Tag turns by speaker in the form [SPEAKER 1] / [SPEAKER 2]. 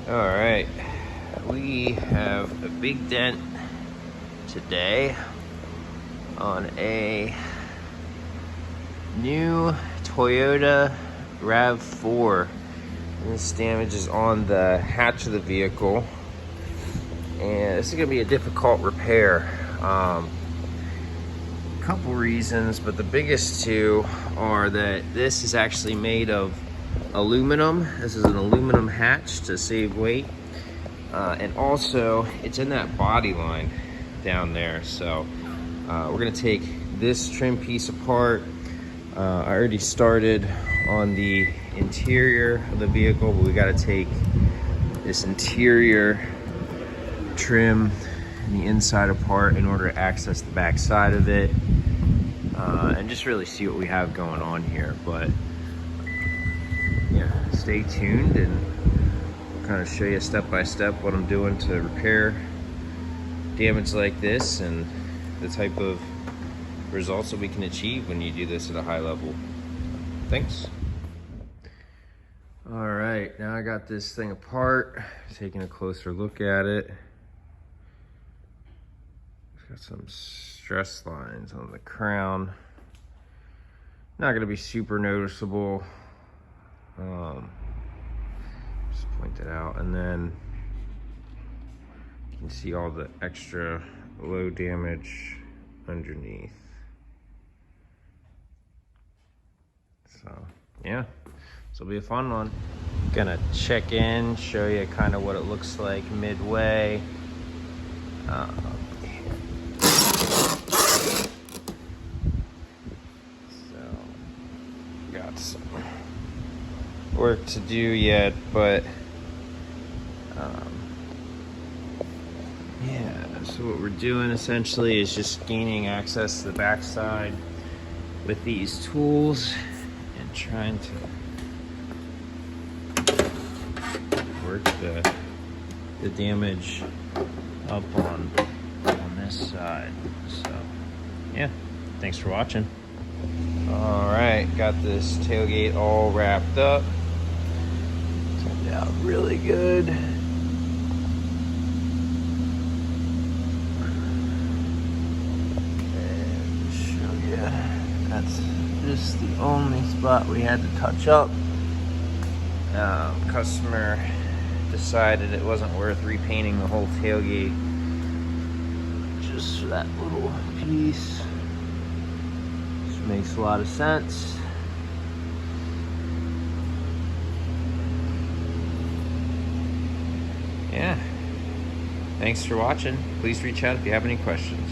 [SPEAKER 1] All right, we have a big dent today on a new Toyota RAV4. And this damage is on the hatch of the vehicle, and this is going to be a difficult repair. Couple reasons, but the biggest two are that this is actually made of aluminum. This is an aluminum hatch to save weight, and also it's in that body line down there. So we're gonna take this trim piece apart. I already started on the interior of the vehicle, but we got to take this interior trim and the inside apart in order to access the back side of it, and just really see what we have going on here. But yeah, stay tuned and I'll kind of show you step by step what I'm doing to repair damage like this and the type of results that we can achieve when you do this at a high level. Thanks. All right, now I got this thing apart, taking a closer look at it. Got some stress lines on the crown. Not gonna be super noticeable. Just point it out, and then you can see all the extra low damage underneath. So yeah, this will be a fun one. Gonna check in, show you kind of what it looks like midway. Got some work to do yet, but yeah, so what we're doing essentially is just gaining access to the backside with these tools and trying to work the damage up on this side. So yeah, thanks for watching. All right, got this tailgate all wrapped up. Turned out really good. And show you, that's just the only spot we had to touch up. Customer decided it wasn't worth repainting the whole tailgate, just for that little piece. Makes a lot of sense. Yeah. Thanks for watching. Please reach out if you have any questions.